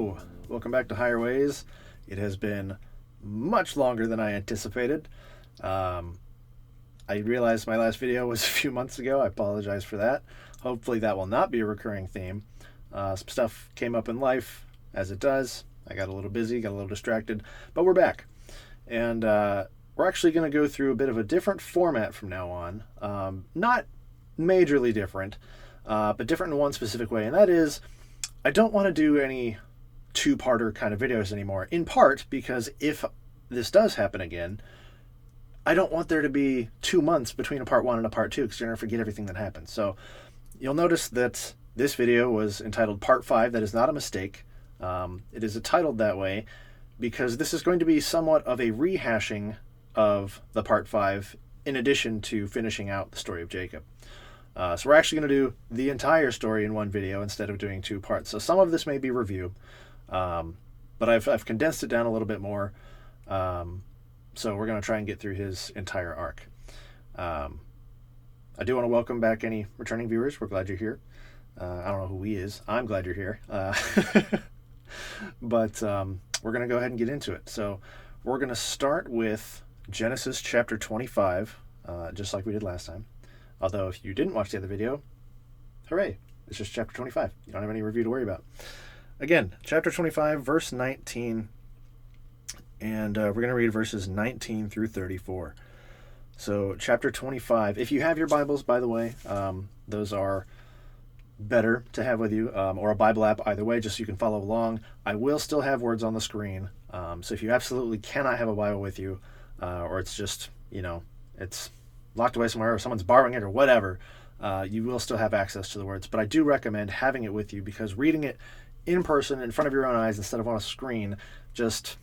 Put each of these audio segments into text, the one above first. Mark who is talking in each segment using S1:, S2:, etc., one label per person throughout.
S1: Hello! Welcome back to Higher Ways. It has been much longer than I anticipated. I realized my last video was a few months ago. I apologize for that. Hopefully that will not be a recurring theme. Some stuff came up in life, as it does. I got a little busy, got a little distracted, but we're back. And we're actually going to go through a bit of a different format from now on. Not majorly different, but different in one specific way, and that is I don't want to do any two-parter kind of videos anymore, in part because if this does happen again, I don't want there to be 2 months between a part 1 and a part 2 because you're going to forget everything that happened. So you'll notice that this video was entitled Part 5. That is not a mistake. It is titled that way because this is going to be somewhat of a rehashing of the Part 5 in addition to finishing out the story of Jacob. So we're actually going to do the entire story in one video instead of doing 2 parts. So some of this may be review, but I've condensed it down a little bit more. So we're going to try and get through his entire arc. I do want to welcome back any returning viewers. We're glad you're here. I don't know who he is. I'm glad you're here. But we're going to go ahead and get into it. So we're going to start with Genesis chapter 25, just like we did last time. Although if you didn't watch the other video, hooray, it's just chapter 25. You don't have any review to worry about. Again, chapter 25, verse 19, and we're going to read verses 19 through 34. So chapter 25, if you have your Bibles, by the way, those are better to have with you, or a Bible app, either way, just so you can follow along. I will still have words on the screen, so if you absolutely cannot have a Bible with you, or it's just, it's locked away somewhere or someone's borrowing it or whatever, you will still have access to the words. But I do recommend having it with you because reading it in person in front of your own eyes instead of on a screen, just,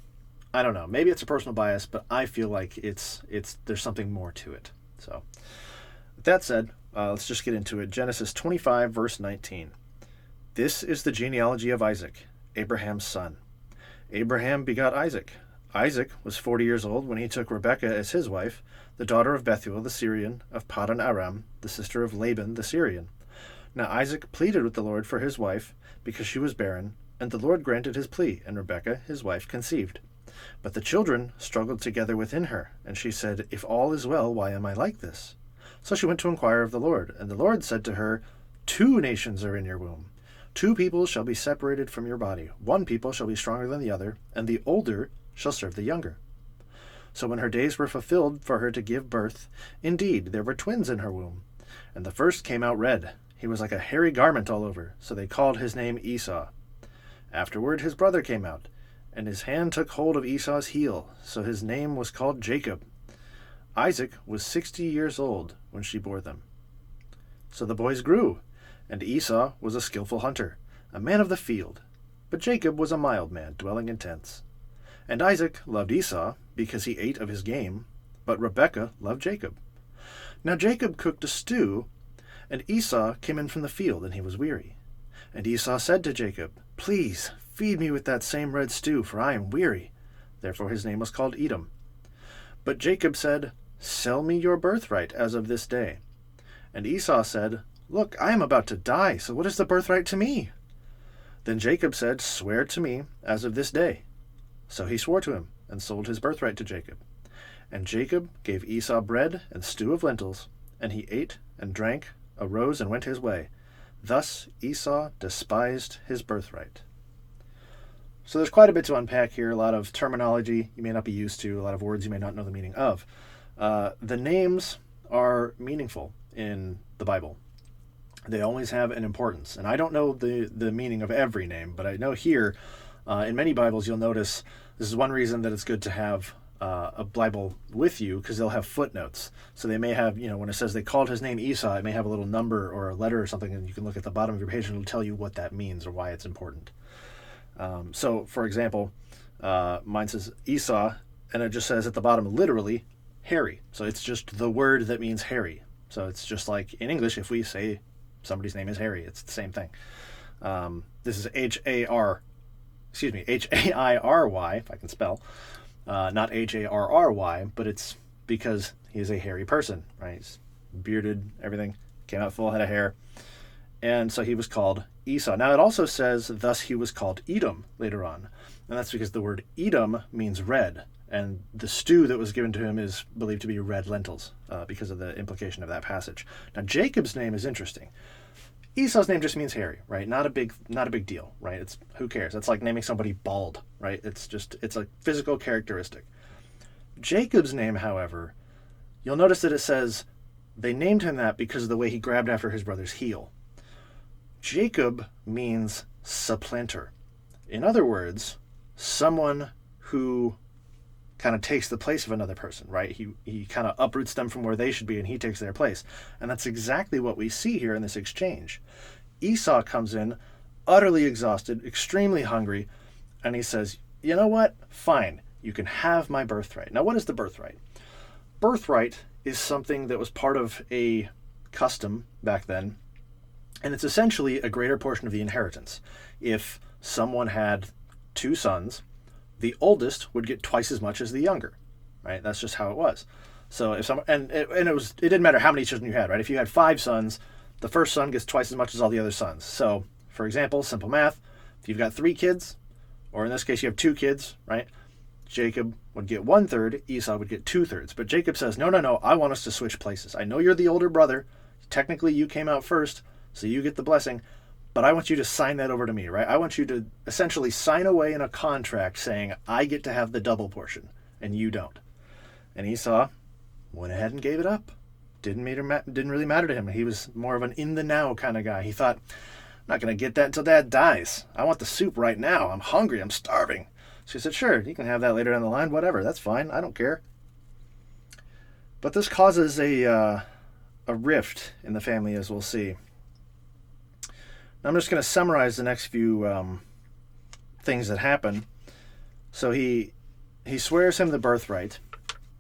S1: I don't know, maybe it's a personal bias, but I feel like there's something more to it. So with that said, let's just get into it. Genesis 25 verse 19. This is the genealogy of Isaac, Abraham's son. Abraham begot Isaac. Isaac was 40 years old when he took Rebekah as his wife, the daughter of Bethuel the Syrian, of Paddan Aram, the sister of Laban the Syrian. Now Isaac pleaded with the Lord for his wife, because she was barren, and the Lord granted his plea, and Rebekah his wife conceived. But the children struggled together within her, and she said, If all is well, why am I like this? So she went to inquire of the Lord, and the Lord said to her, 2 nations are in your womb. 2 people shall be separated from your body. 1 people shall be stronger than the other, and the older shall serve the younger. So when her days were fulfilled for her to give birth, indeed there were twins in her womb. And the first came out red. He was like a hairy garment all over, so they called his name Esau. Afterward his brother came out, and his hand took hold of Esau's heel, so his name was called Jacob. Isaac was 60 years old when she bore them. So the boys grew, and Esau was a skillful hunter, a man of the field, but Jacob was a mild man, dwelling in tents. And Isaac loved Esau, because he ate of his game, but Rebekah loved Jacob. Now Jacob cooked a stew, and Esau came in from the field, and he was weary. And Esau said to Jacob, Please, feed me with that same red stew, for I am weary. Therefore his name was called Edom. But Jacob said, Sell me your birthright as of this day. And Esau said, Look, I am about to die, so what is the birthright to me? Then Jacob said, Swear to me as of this day. So he swore to him, and sold his birthright to Jacob. And Jacob gave Esau bread and stew of lentils, and he ate and drank, arose and went his way. Thus Esau despised his birthright. So there's quite a bit to unpack here, a lot of terminology you may not be used to, a lot of words you may not know the meaning of. The names are meaningful in the Bible. They always have an importance. And I don't know the meaning of every name, but I know here, in many Bibles, you'll notice this is one reason that it's good to have a Bible with you, because they'll have footnotes. So they may have, when it says they called his name Esau, it may have a little number or a letter or something, and you can look at the bottom of your page and it'll tell you what that means or why it's important. So, for example, mine says Esau, and it just says at the bottom, literally, hairy. So it's just the word that means hairy. So it's just like in English, if we say somebody's name is Harry, it's the same thing. This is H-A-I-R-Y, if I can spell, not H-A-R-R-Y, but it's because he's a hairy person, right? He's bearded, everything, came out full head of hair. And so he was called Esau. Now, it also says, thus he was called Edom later on. And that's because the word Edom means red. And the stew that was given to him is believed to be red lentils because of the implication of that passage. Now, Jacob's name is interesting. Esau's name just means hairy, right? Not a big deal, right? It's who cares? That's like naming somebody bald, right? It's a physical characteristic. Jacob's name, however, you'll notice that it says they named him that because of the way he grabbed after his brother's heel. Jacob means supplanter. In other words, someone who kind of takes the place of another person, right? He kind of uproots them from where they should be and he takes their place. And that's exactly what we see here in this exchange. Esau comes in utterly exhausted, extremely hungry, and he says, you know what? Fine, you can have my birthright. Now, what is the birthright? Birthright is something that was part of a custom back then, and it's essentially a greater portion of the inheritance. If someone had 2 sons, the oldest would get twice as much as the younger, right? That's just how it was. So if someone, and it didn't matter how many children you had, right? If you had 5 sons, the first son gets twice as much as all the other sons. So, for example, simple math, if you've got 3 kids, or in this case you have 2 kids, right? Jacob would get 1/3, Esau would get 2/3. But Jacob says, no, I want us to switch places. I know you're the older brother. Technically you came out first, so you get the blessing. But I want you to sign that over to me, right? I want you to essentially sign away in a contract saying I get to have the double portion and you don't. And Esau went ahead and gave it up. Didn't really matter to him. He was more of an in the now kind of guy. He thought, I'm not going to get that until Dad dies. I want the soup right now. I'm hungry. I'm starving. She said, sure, you can have that later down the line. Whatever. That's fine. I don't care. But this causes a rift in the family, as we'll see. I'm just going to summarize the next few things that happen. So he swears him the birthright,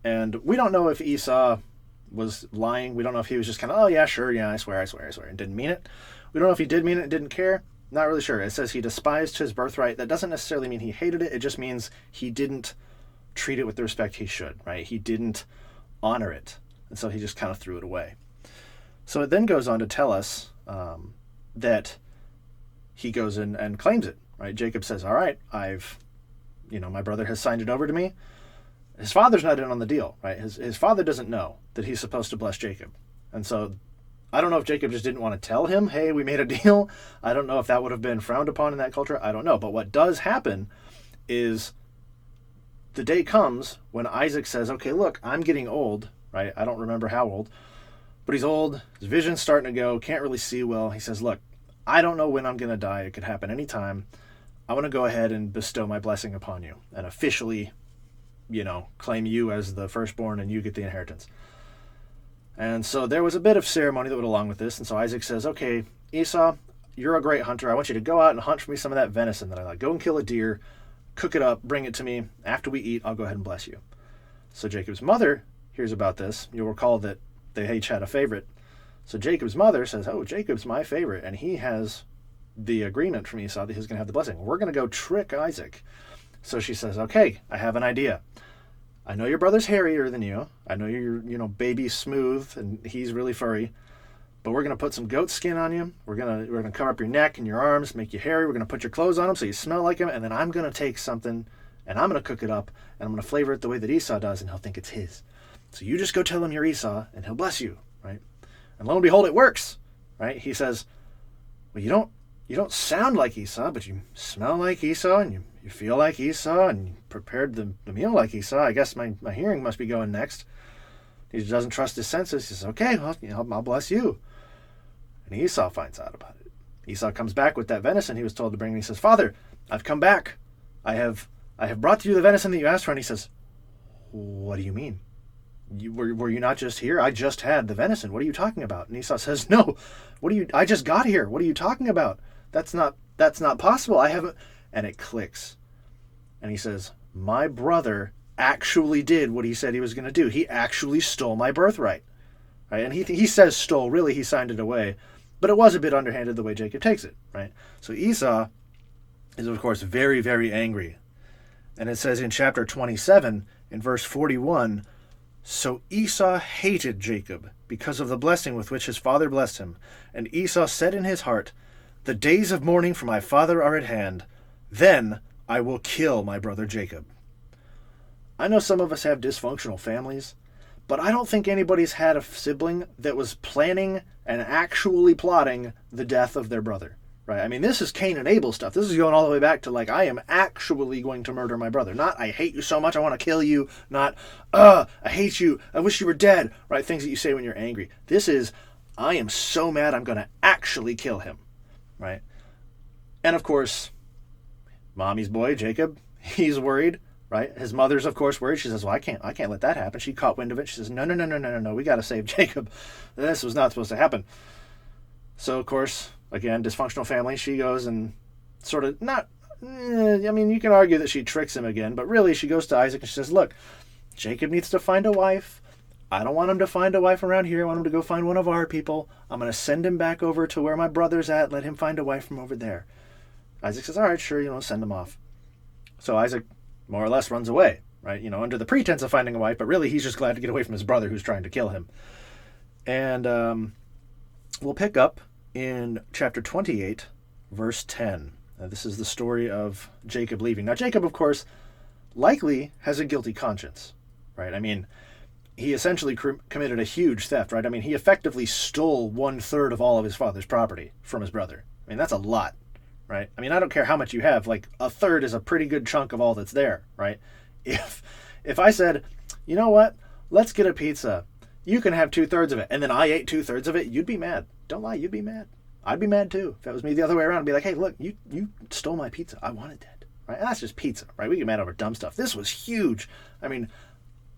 S1: and we don't know if Esau was lying. We don't know if he was just kind of, oh yeah, sure, yeah, I swear, and didn't mean it. We don't know if he did mean it and didn't care. Not really sure. It says he despised his birthright. That doesn't necessarily mean he hated it. It just means he didn't treat it with the respect he should, right? He didn't honor it, and so he just kind of threw it away. So it then goes on to tell us that he goes in and claims it, right? Jacob says, all right, my brother has signed it over to me. His father's not in on the deal, right? His father doesn't know that he's supposed to bless Jacob. And so I don't know if Jacob just didn't want to tell him, hey, we made a deal. I don't know if that would have been frowned upon in that culture. I don't know. But what does happen is the day comes when Isaac says, okay, look, I'm getting old, right? I don't remember how old, but he's old. His vision's starting to go, can't really see well. He says, look, I don't know when I'm going to die. It could happen anytime. I want to go ahead and bestow my blessing upon you and officially, claim you as the firstborn and you get the inheritance. And so there was a bit of ceremony that went along with this. And so Isaac says, okay, Esau, you're a great hunter. I want you to go out and hunt for me some of that venison that I like. Go and kill a deer, cook it up, bring it to me. After we eat, I'll go ahead and bless you. So Jacob's mother hears about this. You'll recall that they each had a favorite. So Jacob's mother says, oh, Jacob's my favorite, and he has the agreement from Esau that he's going to have the blessing. We're going to go trick Isaac. So she says, okay, I have an idea. I know your brother's hairier than you. I know you're, baby smooth, and he's really furry. But we're going to put some goat skin on you. We're going to cover up your neck and your arms, make you hairy. We're going to put your clothes on him so you smell like him, and then I'm going to take something, and I'm going to cook it up, and I'm going to flavor it the way that Esau does, and he'll think it's his. So you just go tell him you're Esau, and he'll bless you, right? And lo and behold, it works, right? He says, well, you don't sound like Esau, but you smell like Esau, and you feel like Esau, and you prepared the meal like Esau. I guess my hearing must be going next. He doesn't trust his senses. He says, okay, well, I'll bless you. And Esau finds out about it. Esau comes back with that venison he was told to bring, and he says, Father, I've come back. I have brought you the venison that you asked for. And he says, what do you mean? Were you not just here? I just had the venison. What are you talking about? And Esau says, no, I just got here. What are you talking about? That's not possible. I haven't. And it clicks. And he says, my brother actually did what he said he was going to do. He actually stole my birthright. Right? And he says stole. Really, he signed it away. But it was a bit underhanded the way Jacob takes it. Right? So Esau is, of course, very, very angry. And it says in chapter 27, in verse 41, so Esau hated Jacob because of the blessing with which his father blessed him. And Esau said in his heart, The days of mourning for my father are at hand. Then I will kill my brother Jacob. I know some of us have dysfunctional families, but I don't think anybody's had a sibling that was planning and actually plotting the death of their brother. Right? I mean, this is Cain and Abel stuff. This is going all the way back to, like, I am actually going to murder my brother. Not, I hate you so much, I want to kill you. Not, I hate you, I wish you were dead. Right? Things that you say when you're angry. This is, I am so mad, I'm going to actually kill him. Right? And, of course, mommy's boy, Jacob, he's worried. Right? His mother's, of course, worried. She says, well, I can't let that happen. She caught wind of it. She says, no, we got to save Jacob. This was not supposed to happen. So, of course, again, dysfunctional family, she goes and sort of you can argue that she tricks him again, but really she goes to Isaac and she says, look, Jacob needs to find a wife. I don't want him to find a wife around here. I want him to go find one of our people. I'm going to send him back over to where my brother's at. Let him find a wife from over there. Isaac says, all right, sure, send him off. So Isaac more or less runs away, right? Under the pretense of finding a wife, but really he's just glad to get away from his brother who's trying to kill him. And we'll pick up in chapter 28, verse 10. This is the story of Jacob leaving. Now, Jacob, of course, likely has a guilty conscience, right? I mean, he essentially committed a huge theft, right? I mean, he effectively stole 1/3 of all of his father's property from his brother. I mean, that's a lot, right? I mean, I don't care how much you have. Like, 1/3 is a pretty good chunk of all that's there, right? If I said, you know what, let's get a pizza. You can have 2/3 of it, and then I ate 2/3 of it, you'd be mad. Don't lie, you'd be mad. I'd be mad too. If that was me the other way around, I'd be like, hey, look, you stole my pizza. I wanted that, right? And that's just pizza, right? We get mad over dumb stuff. This was huge. I mean,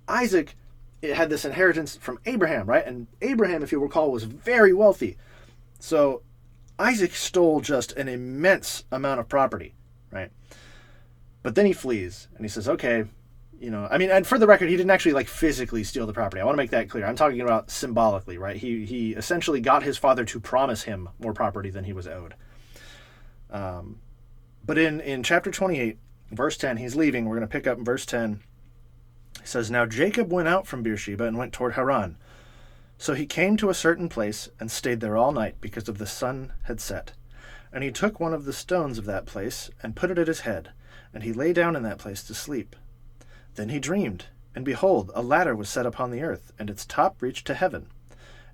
S1: Isaac had this inheritance from Abraham, right? And Abraham, if you recall, was very wealthy. So Isaac stole just an immense amount of property, right? But then he flees, and he says, okay, and for the record, he didn't actually physically steal the property. I want to make that clear. I'm talking about symbolically, right? He essentially got his father to promise him more property than he was owed. But in chapter 28, verse 10, he's leaving. We're going to pick up in verse 10. He says, now Jacob went out from Beersheba and went toward Haran. So he came to a certain place and stayed there all night because of the sun had set. And he took one of the stones of that place and put it at his head, and he lay down in that place to sleep. Then he dreamed, and behold, a ladder was set upon the earth, and its top reached to heaven.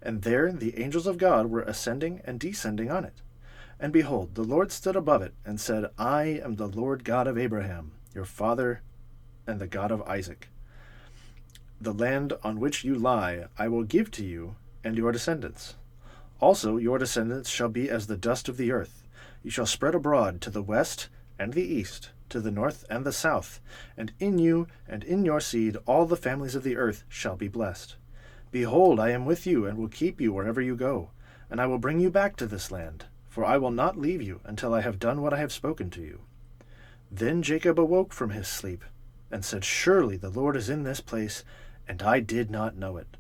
S1: And there the angels of God were ascending and descending on it. And behold, the Lord stood above it, and said, I am the Lord God of Abraham, your father, and the God of Isaac. The land on which you lie I will give to you and your descendants. Also your descendants shall be as the dust of the earth. You shall spread abroad to the west and the east, to the north and the south, and in you and in your seed all the families of the earth shall be blessed. Behold, I am with you and will keep you wherever you go, and I will bring you back to this land, for I will not leave you until I have done what I have spoken to you. Then Jacob awoke from his sleep, and said, surely the Lord is in this place, and I did not know it.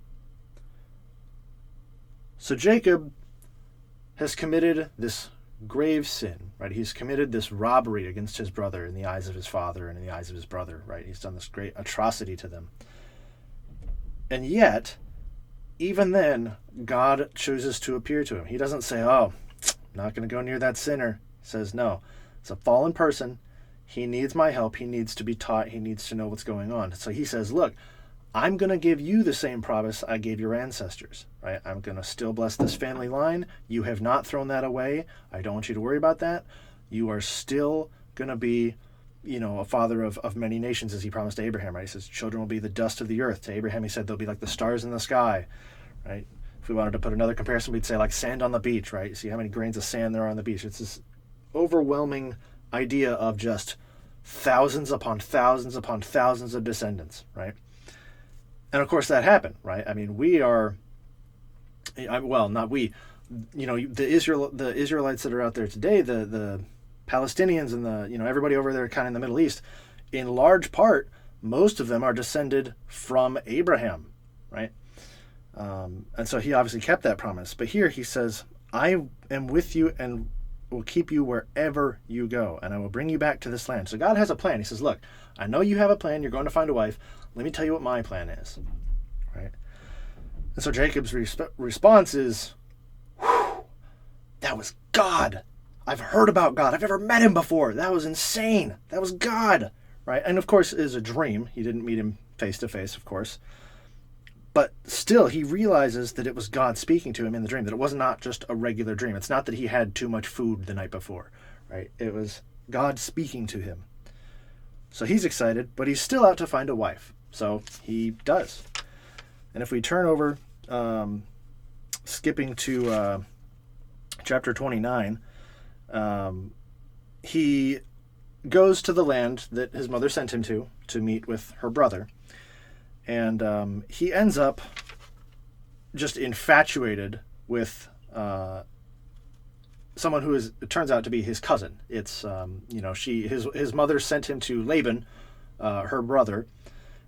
S1: So Jacob has committed this grave sin, right? He's committed this robbery against his brother in the eyes of his father and in the eyes of his brother, right? He's done this great atrocity to them. And yet, even then, God chooses to appear to him. He doesn't say, oh, not going to go near that sinner. He says, no, it's a fallen person. He needs my help. He needs to be taught. He needs to know what's going on. So he says, look, I'm going to give you the same promise I gave your ancestors, right? I'm going to still bless this family line. You have not thrown that away. I don't want you to worry about that. You are still going to be, a father of many nations, as he promised to Abraham, right? He says, children will be the dust of the earth. To Abraham, he said, they'll be like the stars in the sky, right? If we wanted to put another comparison, we'd say like sand on the beach, right? You see how many grains of sand there are on the beach. It's this overwhelming idea of just thousands upon thousands upon thousands of descendants, right? And of course that happened, right? I mean, not we, the Israelites that are out there today, the Palestinians and everybody over there kind of in the Middle East, in large part, most of them are descended from Abraham, right? And so he obviously kept that promise. But here he says, I am with you and will keep you wherever you go, and I will bring you back to this land. So God has a plan. He says, look, I know you have a plan. You're going to find a wife. Let me tell you what my plan is, right? And so Jacob's response is, that was God. I've heard about God. I've never met him before. That was insane. That was God, right? And of course, it is a dream. He didn't meet him face to face, of course. But still, he realizes that it was God speaking to him in the dream, that it was not just a regular dream. It's not that he had too much food the night before, right? It was God speaking to him. So he's excited, but he's still out to find a wife. So he does. And if we turn over, skipping to chapter 29, he goes to the land that his mother sent him to meet with her brother. And he ends up just infatuated with someone who it turns out to be his cousin. It's, his mother sent him to Laban, her brother,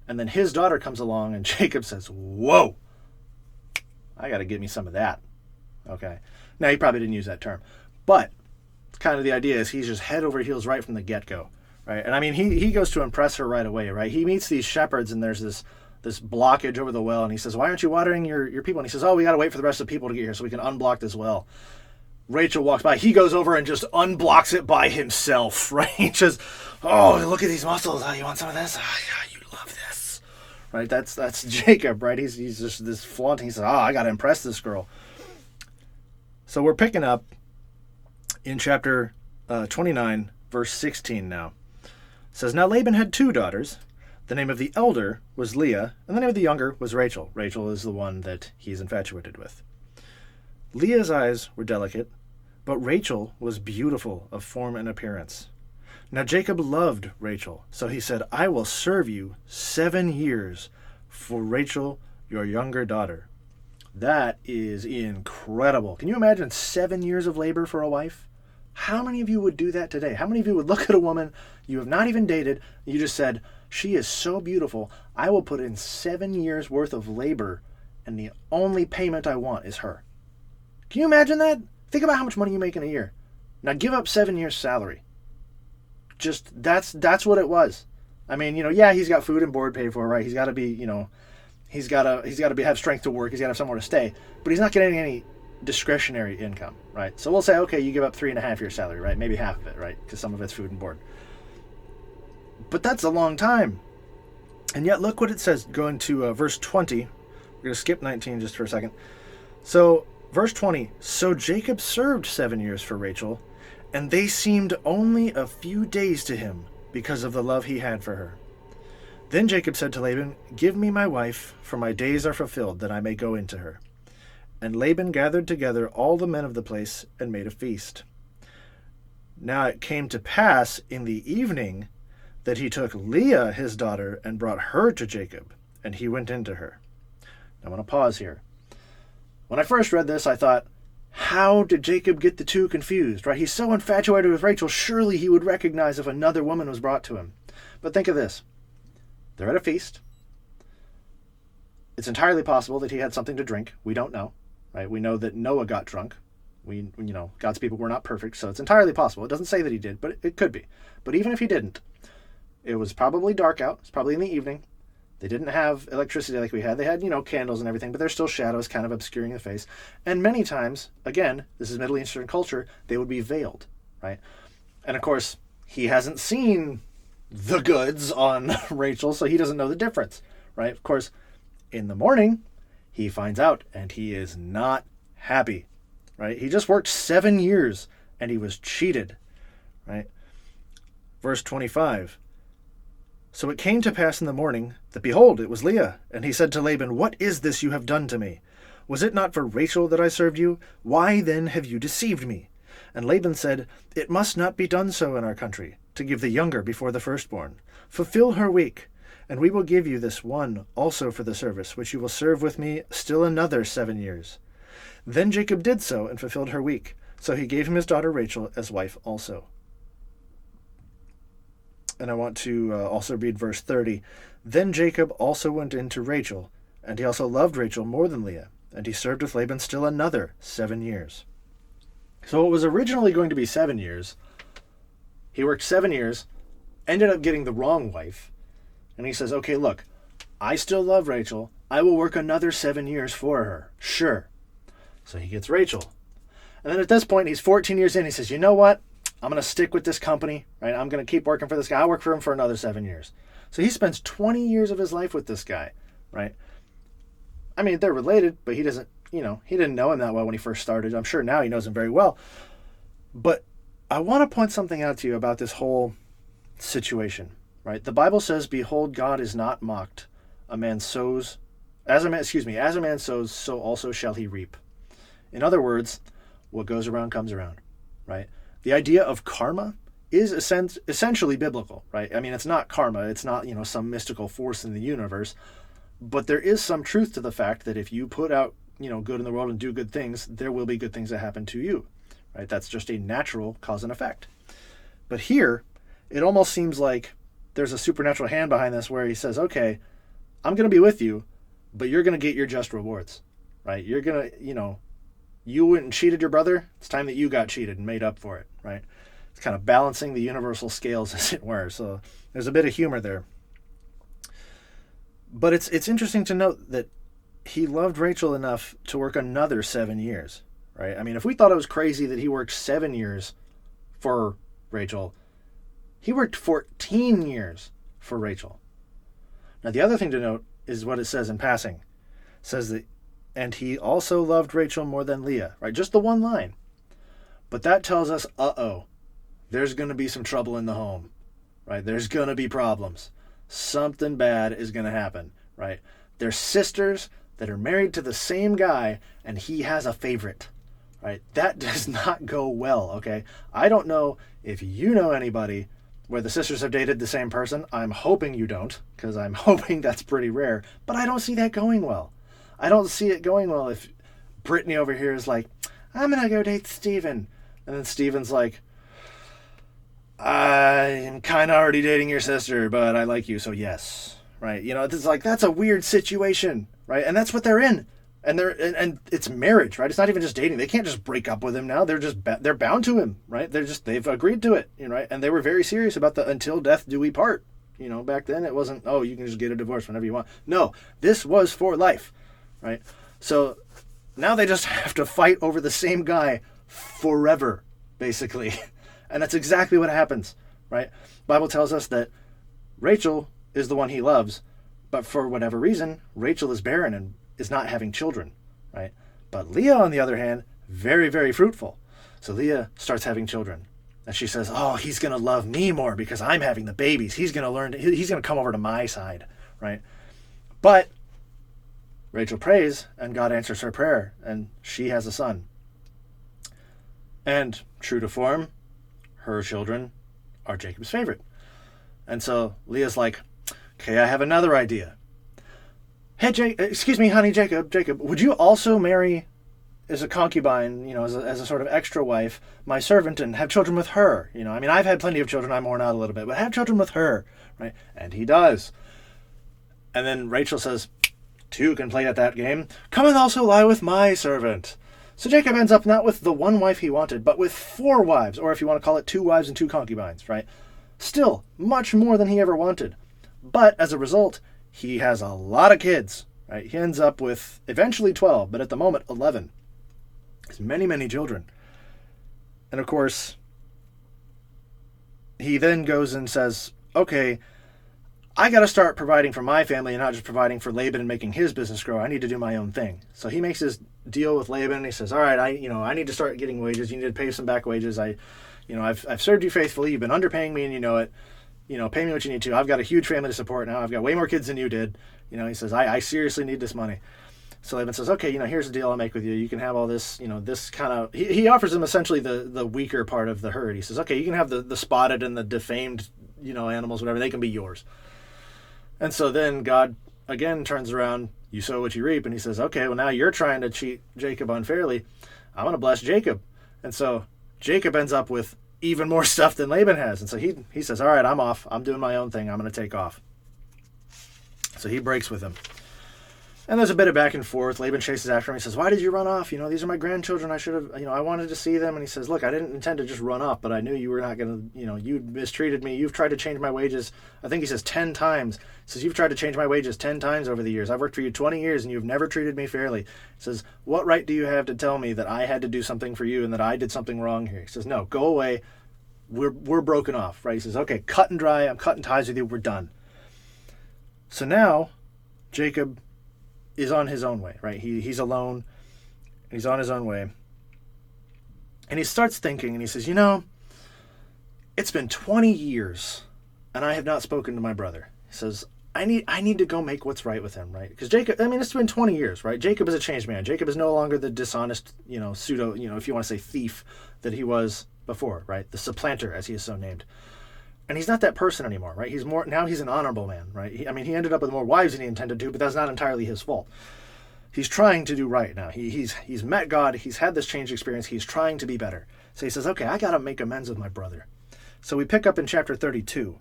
S1: and then his daughter comes along and Jacob says, whoa, I got to get me some of that. Okay. Now, he probably didn't use that term, but kind of the idea is he's just head over heels right from the get-go, right? And I mean, he goes to impress her right away, right? He meets these shepherds and there's this blockage over the well, and he says, why aren't you watering your people? And he says, oh, we got to wait for the rest of the people to get here so we can unblock this well. Rachel walks by. He goes over and just unblocks it by himself, right? He just, oh, look at these muscles. Oh, you want some of this? Oh, yeah, you love this, right? That's Jacob, right? He's just this flaunting. He says, oh, I got to impress this girl. So we're picking up in chapter 29, verse 16 now. It says, now Laban had 2 daughters. The name of the elder was Leah, and the name of the younger was Rachel. Rachel is the one that he's infatuated with. Leah's eyes were delicate, but Rachel was beautiful of form and appearance. Now Jacob loved Rachel, so he said, I will serve you 7 years for Rachel, your younger daughter. That is incredible. Can you imagine 7 years of labor for a wife? How many of you would do that today? How many of you would look at a woman you have not even dated, and you just said, she is so beautiful, I will put in 7 years worth of labor, and the only payment I want is her. Can you imagine that? Think about how much money you make in a year. Now give up 7 years' salary. Just, that's what it was. I mean, yeah, he's got food and board paid for, right? He's got to be, he's got to have strength to work. He's got to have somewhere to stay. But he's not getting any discretionary income, right? So we'll say, okay, you give up 3.5 years' salary, right? Maybe half of it, right? Because some of it's food and board. But that's a long time. And yet, look what it says. Going to verse 20. We're going to skip 19 just for a second. So, verse 20. So Jacob served 7 years for Rachel, and they seemed only a few days to him because of the love he had for her. Then Jacob said to Laban, give me my wife, for my days are fulfilled, that I may go into her. And Laban gathered together all the men of the place and made a feast. Now it came to pass in the evening that he took Leah his daughter and brought her to Jacob, and he went into her. Now, I want to pause here. When I first read this, I thought, how did Jacob get the two confused, right? He's so infatuated with Rachel, surely he would recognize if another woman was brought to him. But think of this. They're at a feast. It's entirely possible that he had something to drink. We don't know, right? We know that Noah got drunk. God's people were not perfect, so it's entirely possible. It doesn't say that he did, but it could be. But even if he didn't, it was probably dark out. It's probably in the evening. They didn't have electricity like we had. They had, candles and everything, but there's still shadows kind of obscuring the face. And many times, again, this is Middle Eastern culture, they would be veiled, right? And of course, he hasn't seen the goods on Rachel, so he doesn't know the difference, right? Of course, in the morning, he finds out, and he is not happy, right? He just worked 7 years, and he was cheated, right? Verse 25. So it came to pass in the morning that, behold, it was Leah. And he said to Laban, what is this you have done to me? Was it not for Rachel that I served you? Why then have you deceived me? And Laban said, it must not be done so in our country, to give the younger before the firstborn. Fulfill her week, and we will give you this one also for the service, which you will serve with me still another 7 years. Then Jacob did so, and fulfilled her week. So he gave him his daughter Rachel as wife also. And I want to also read verse 30. Then Jacob also went in to Rachel, and he also loved Rachel more than Leah, and he served with Laban still another 7 years. So it was originally going to be 7 years. He worked 7 years, ended up getting the wrong wife, and he says, okay, look, I still love Rachel. I will work another 7 years for her. Sure. So he gets Rachel. And then at this point, he's 14 years in. He says, you know what? I'm going to stick with this company, right? I'm going to keep working for this guy. I'll work for him for another 7 years. So he spends 20 years of his life with this guy, right? I mean, they're related, but he doesn't, he didn't know him that well when he first started. I'm sure now he knows him very well. But I want to point something out to you about this whole situation, right? The Bible says, behold, God is not mocked. As a man sows, so also shall he reap. In other words, what goes around comes around, right? The idea of karma is essentially biblical, right? I mean, it's not karma. It's not, some mystical force in the universe. But there is some truth to the fact that if you put out, good in the world and do good things, there will be good things that happen to you, right? That's just a natural cause and effect. But here, it almost seems like there's a supernatural hand behind this where he says, okay, I'm going to be with you, but you're going to get your just rewards, right? You're going to, you went and cheated your brother. It's time that you got cheated and made up for it, right? It's kind of balancing the universal scales, as it were. So there's a bit of humor there. But it's interesting to note that he loved Rachel enough to work another 7 years, right? I mean, if we thought it was crazy that he worked 7 years for Rachel, he worked 14 years for Rachel. Now, the other thing to note is what it says in passing. It says that, and he also loved Rachel more than Leah, right? Just the one line. But that tells us, there's going to be some trouble in the home, right? There's going to be problems. Something bad is going to happen, right? They're sisters that are married to the same guy, and he has a favorite, right? That does not go well, okay? I don't know if you know anybody where the sisters have dated the same person. I'm hoping you don't, because I'm hoping that's pretty rare, but I don't see that going well. I don't see it going well if Brittany over here is like, I'm going to go date Steven. And then Steven's like, I'm kind of already dating your sister, but I like you, so yes. Right? It's like, that's a weird situation, right? And that's what they're in. And and it's marriage, right? It's not even just dating. They can't just break up with him now. They're bound to him, right? They've agreed to it, right? And they were very serious about the until death do we part. Back then it wasn't, you can just get a divorce whenever you want. No, this was for life, right? So now they just have to fight over the same guy forever, basically. And that's exactly what happens, right? The Bible tells us that Rachel is the one he loves, but for whatever reason, Rachel is barren and is not having children, right? But Leah, on the other hand, very, very fruitful. So Leah starts having children. And she says, he's going to love me more because I'm having the babies. He's going to come over to my side, right? But Rachel prays, and God answers her prayer, and she has a son. And true to form, her children are Jacob's favorite. And so Leah's like, okay, I have another idea. Hey, excuse me, honey, Jacob, would you also marry as a concubine, as a sort of extra wife, my servant, and have children with her? I mean, I've had plenty of children. I'm worn out a little bit, but have children with her, right? And he does. And then Rachel says, two can play at that game. Come and also lie with my servant. So Jacob ends up not with the one wife he wanted, but with 4 wives, or if you want to call it 2 wives and 2 concubines, right? Still, much more than he ever wanted. But as a result, he has a lot of kids, right? He ends up with eventually 12, but at the moment 11. It's many, many children. And of course, he then goes and says, okay, I got to start providing for my family and not just providing for Laban and making his business grow. I need to do my own thing. So he makes his deal with Laban, and he says, all right, I need to start getting wages. You need to pay some back wages. I've served you faithfully. You've been underpaying me, and you know it. Pay me what you need to. I've got a huge family to support now. I've got way more kids than you did. He says, I seriously need this money. So Laban says, okay, here's the deal I'll make with you. You can have all this, this kind of, he offers him essentially the weaker part of the herd. He says, okay, you can have the spotted and the defamed, animals, whatever. They can be yours. And so then God again turns around, you sow what you reap. And he says, okay, well, now you're trying to cheat Jacob unfairly. I'm going to bless Jacob. And so Jacob ends up with even more stuff than Laban has. And so he says, all right, I'm off. I'm doing my own thing. I'm going to take off. So he breaks with him. And there's a bit of back and forth. Laban chases after him. He says, why did you run off? These are my grandchildren. I should have, I wanted to see them. And he says, look, I didn't intend to just run off, but I knew you were not going to, you mistreated me. You've tried to change my wages. I think he says 10 times. He says, you've tried to change my wages 10 times over the years. I've worked for you 20 years and you've never treated me fairly. He says, what right do you have to tell me that I had to do something for you and that I did something wrong here? He says, no, go away. We're broken off, right? He says, okay, cut and dry. I'm cutting ties with you. We're done. So now Jacob is on his own way, right? He's alone. He's on his own way. And he starts thinking, and he says, it's been 20 years, and I have not spoken to my brother. He says, I need to go make what's right with him, right? Because Jacob, it's been 20 years, right? Jacob is a changed man. Jacob is no longer the dishonest, pseudo, if you want to say thief that he was before, right? The supplanter, as he is so named. And he's not that person anymore, right? Now he's an honorable man, right? He ended up with more wives than he intended to, but that's not entirely his fault. He's trying to do right now. He's met God. He's had this change experience. He's trying to be better. So he says, okay, I got to make amends with my brother. So we pick up in chapter 32.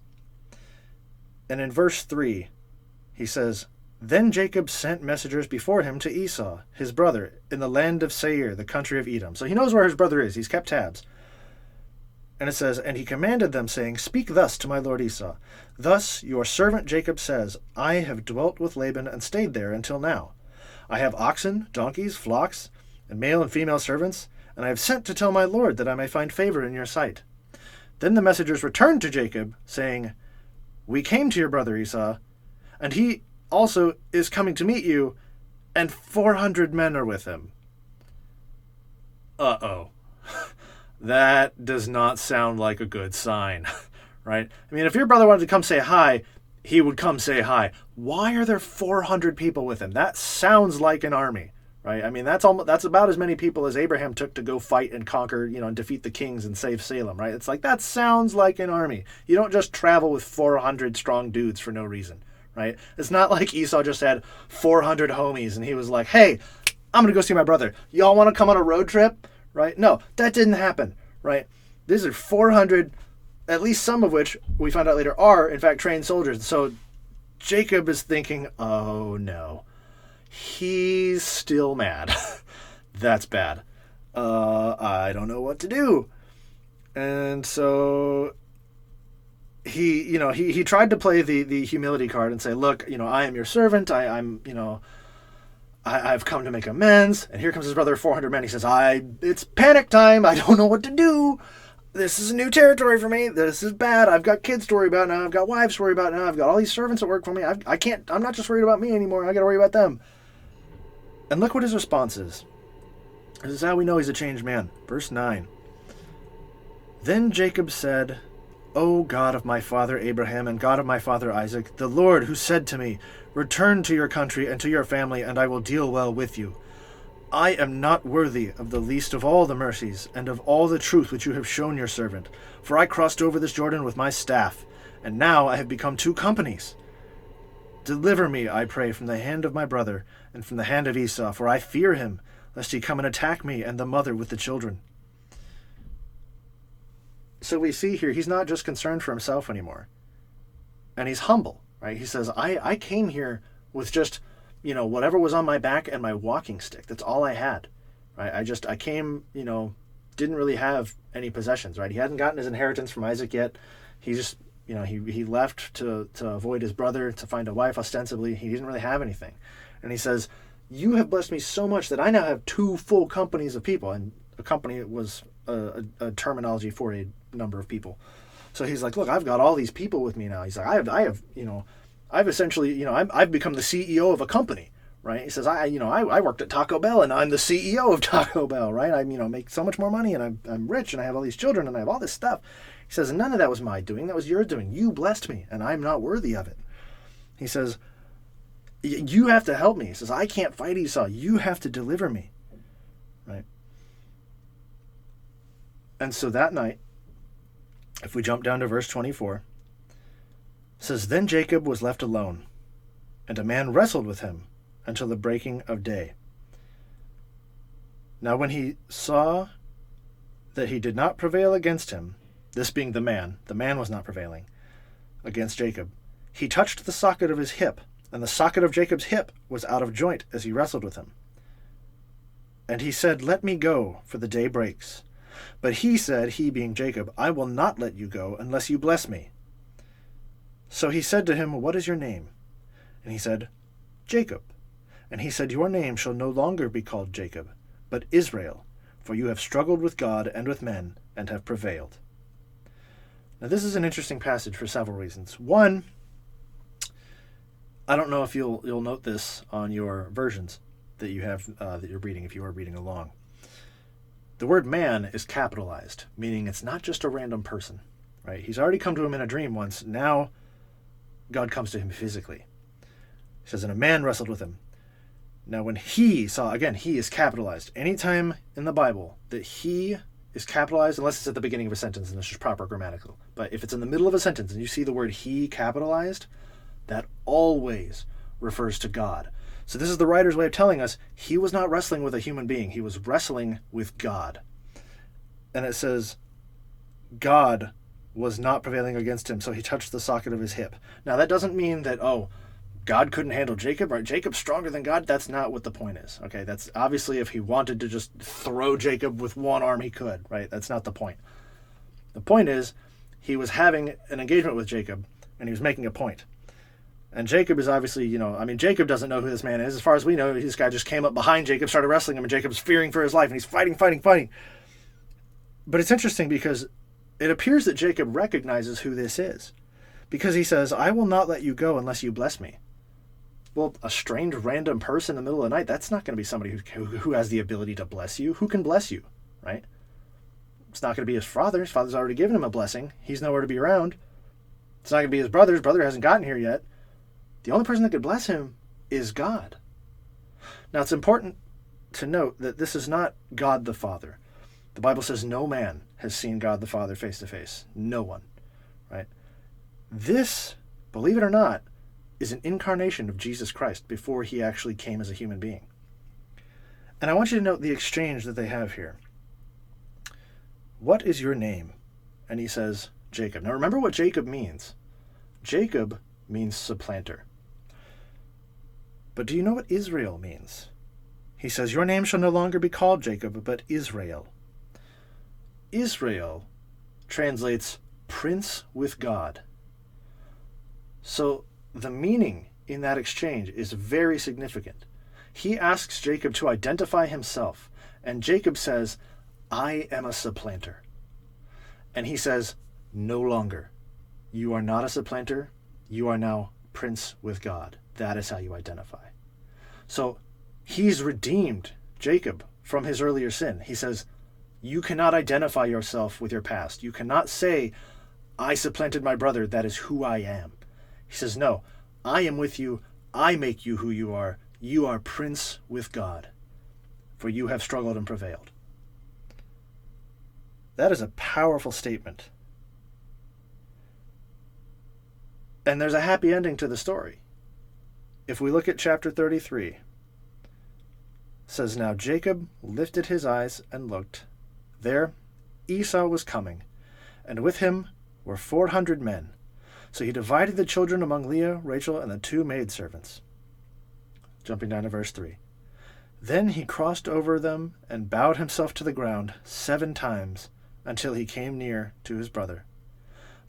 S1: And in verse 3, he says, then Jacob sent messengers before him to Esau, his brother, in the land of Seir, the country of Edom. So he knows where his brother is. He's kept tabs. And it says, and he commanded them, saying, speak thus to my lord Esau. Thus your servant Jacob says, I have dwelt with Laban and stayed there until now. I have oxen, donkeys, flocks, and male and female servants, and I have sent to tell my lord that I may find favor in your sight. Then the messengers returned to Jacob, saying, we came to your brother Esau, and he also is coming to meet you, and 400 men are with him. Uh-oh. That does not sound like a good sign, right? If your brother wanted to come say hi, he would come say hi. Why are there 400 people with him? That sounds like an army, right? That's about as many people as Abraham took to go fight and conquer, and defeat the kings and save Salem, right? It's like, that sounds like an army. You don't just travel with 400 strong dudes for no reason, right? It's not like Esau just had 400 homies and he was like, hey, I'm going to go see my brother. Y'all want to come on a road trip? Right? No, that didn't happen, right? These are 400, at least some of which we find out later are, in fact, trained soldiers. So Jacob is thinking, oh no, he's still mad. That's bad. I don't know what to do. And so he tried to play the humility card and say, look, I am your servant. I've come to make amends. And here comes his brother, 400 men. He says, it's panic time. I don't know what to do. This is new territory for me. This is bad. I've got kids to worry about now. I've got wives to worry about now. I've got all these servants that work for me. I'm not just worried about me anymore. I got to worry about them. And look what his response is. This is how we know he's a changed man. Verse 9. Then Jacob said, O God of my father Abraham and God of my father Isaac, the Lord who said to me, return to your country and to your family, and I will deal well with you. I am not worthy of the least of all the mercies and of all the truth which you have shown your servant. For I crossed over this Jordan with my staff, and now I have become 2 companies. Deliver me, I pray, from the hand of my brother and from the hand of Esau, for I fear him, lest he come and attack me and the mother with the children. So we see here, he's not just concerned for himself anymore. And he's humble, right? He says, I came here with just, whatever was on my back and my walking stick. That's all I had, right? I came, didn't really have any possessions, right? He hadn't gotten his inheritance from Isaac yet. He just, he left to avoid his brother, to find a wife ostensibly. He didn't really have anything. And he says, you have blessed me so much that I now have 2 full companies of people. And a company was a terminology for a number of people. So he's like, look, I've got all these people with me now. He's like, I've essentially, I've become the CEO of a company, right? He says, I worked at Taco Bell and I'm the CEO of Taco Bell, right? I, make so much more money and I'm rich and I have all these children and I have all this stuff. He says, none of that was my doing. That was your doing. You blessed me and I'm not worthy of it. He says, you have to help me. He says, I can't fight Esau. You have to deliver me, right? And so that night, if we jump down to verse 24, it says, then Jacob was left alone, and a man wrestled with him until the breaking of day. Now when he saw that he did not prevail against him, this being the man was not prevailing against Jacob, he touched the socket of his hip, and the socket of Jacob's hip was out of joint as he wrestled with him. And he said, Let me go, for the day breaks. But he said, he being Jacob, I will not let you go unless you bless me. So he said to him, What is your name? And he said, Jacob. And he said, Your name shall no longer be called Jacob, but Israel, for you have struggled with God and with men, and have prevailed. Now this is an interesting passage for several reasons. One, I don't know if you'll note this on your versions that you have that you're reading, if you are reading along. The word man is capitalized, meaning it's not just a random person, right? He's already come to him in a dream once. Now God comes to him physically. He says, and a man wrestled with him. Now when he saw, again, he is capitalized. Anytime in the Bible that he is capitalized, unless it's at the beginning of a sentence and it's just proper grammatical, but if it's in the middle of a sentence and you see the word he capitalized, that always refers to God. So this is the writer's way of telling us he was not wrestling with a human being. He was wrestling with God. And it says, God was not prevailing against him, so he touched the socket of his hip. Now that doesn't mean that, God couldn't handle Jacob, right? Jacob's stronger than God. That's not what the point is, okay? That's obviously if he wanted to just throw Jacob with one arm, he could, right? That's not the point. The point is he was having an engagement with Jacob, and he was making a point. And Jacob is obviously, Jacob doesn't know who this man is. As far as we know, this guy just came up behind Jacob, started wrestling him, and Jacob's fearing for his life, and he's fighting. But it's interesting because it appears that Jacob recognizes who this is, because he says, I will not let you go unless you bless me. Well, a strange random person in the middle of the night, that's not going to be somebody who has the ability to bless you. Who can bless you, right? It's not going to be his father. His father's already given him a blessing. He's nowhere to be around. It's not going to be his brother. His brother hasn't gotten here yet. The only person that could bless him is God. Now, it's important to note that this is not God the Father. The Bible says no man has seen God the Father face to face. No one, right? This, believe it or not, is an incarnation of Jesus Christ before he actually came as a human being. And I want you to note the exchange that they have here. What is your name? And he says, Jacob. Now remember what Jacob means. Jacob means supplanter. But do you know what Israel means? He says, your name shall no longer be called Jacob, but Israel. Israel translates prince with God. So the meaning in that exchange is very significant. He asks Jacob to identify himself, and Jacob says, I am a supplanter. And he says, no longer. You are not a supplanter. You are now prince with God. That is how you identify. So he's redeemed Jacob from his earlier sin. He says, you cannot identify yourself with your past. You cannot say, I supplanted my brother. That is who I am. He says, no, I am with you. I make you who you are. You are prince with God, for you have struggled and prevailed. That is a powerful statement. And there's a happy ending to the story. If we look at chapter 33, it says, now Jacob lifted his eyes and looked. There Esau was coming, and with him were 400 men. So he divided the children among Leah, Rachel, and the 2 maidservants. Jumping down to verse 3. Then he crossed over them and bowed himself to the ground 7 times until he came near to his brother.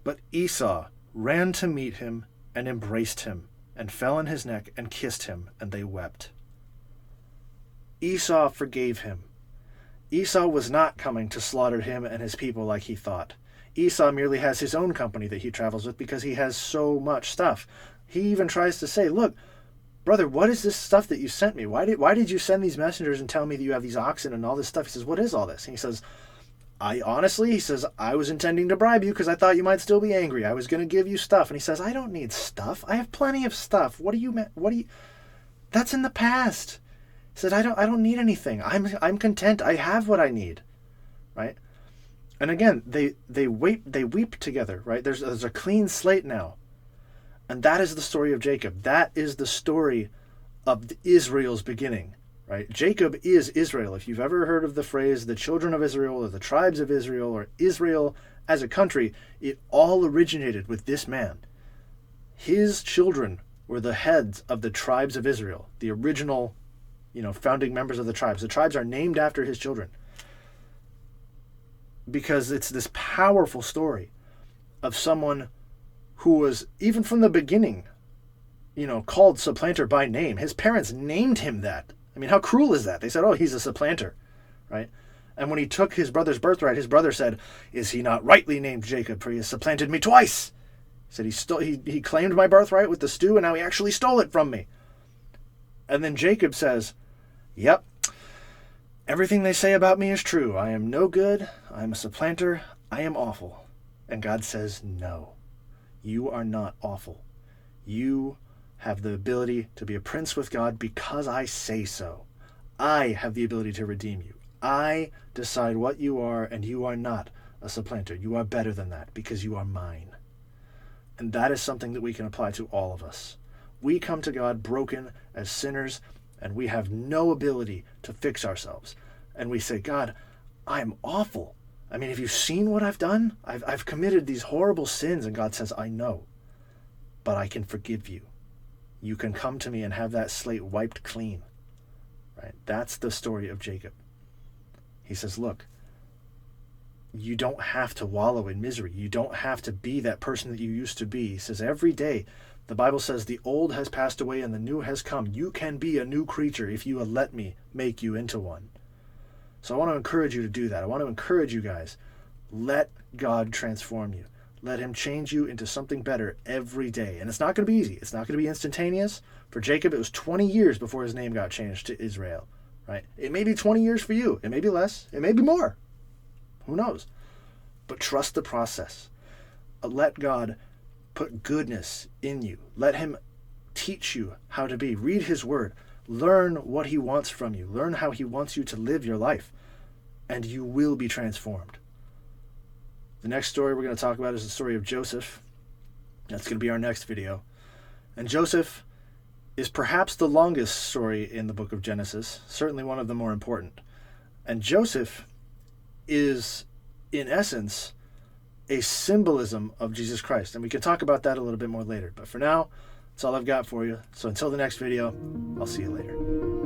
S1: But Esau ran to meet him and embraced him and fell on his neck and kissed him, and they wept. Esau forgave him. Esau was not coming to slaughter him and his people like he thought. Esau merely has his own company that he travels with because he has so much stuff. He even tries to say, look, brother, what is this stuff that you sent me? Why did you send these messengers and tell me that you have these oxen and all this stuff? He says, what is all this? And he says, I was intending to bribe you because I thought you might still be angry. I was going to give you stuff. And he says, I don't need stuff. I have plenty of stuff. That's in the past. He said, I don't need anything. I'm content. I have what I need. Right? And again, they weep together, right? There's a clean slate now. And that is the story of Jacob. That is the story of Israel's beginning, right? Jacob is Israel. If you've ever heard of the phrase, the children of Israel, or the tribes of Israel, or Israel as a country, it all originated with this man. His children were the heads of the tribes of Israel, the original, founding members of the tribes. The tribes are named after his children because it's this powerful story of someone who was, even from the beginning, called supplanter by name. His parents named him that. I mean, how cruel is that? They said, oh, he's a supplanter, right? And when he took his brother's birthright, his brother said, is he not rightly named Jacob, for he has supplanted me twice? He said, he claimed my birthright with the stew, and now he actually stole it from me. And then Jacob says, yep, everything they say about me is true. I am no good. I am a supplanter. I am awful. And God says, no, you are not awful. You have the ability to be a prince with God because I say so. I have the ability to redeem you. I decide what you are, and you are not a supplanter. You are better than that because you are mine. And that is something that we can apply to all of us. We come to God broken as sinners, and we have no ability to fix ourselves. And we say, God, I'm awful. I mean, have you seen what I've done? I've committed these horrible sins. And God says, I know, but I can forgive you. You can come to me and have that slate wiped clean. Right? That's the story of Jacob. He says, look, you don't have to wallow in misery. You don't have to be that person that you used to be. He says every day, the Bible says the old has passed away and the new has come. You can be a new creature if you will let me make you into one. So I want to encourage you to do that. I want to encourage you guys. Let God transform you. Let him change you into something better every day. And it's not going to be easy. It's not going to be instantaneous. For Jacob, it was 20 years before his name got changed to Israel. Right? It may be 20 years for you. It may be less. It may be more. Who knows? But trust the process. Let God put goodness in you. Let him teach you how to be. Read his word. Learn what he wants from you. Learn how he wants you to live your life. And you will be transformed. The next story we're going to talk about is the story of Joseph. That's going to be our next video. And Joseph is perhaps the longest story in the book of Genesis. Certainly one of the more important. And Joseph is, in essence, a symbolism of Jesus Christ. And we can talk about that a little bit more later. But for now, that's all I've got for you. So until the next video, I'll see you later.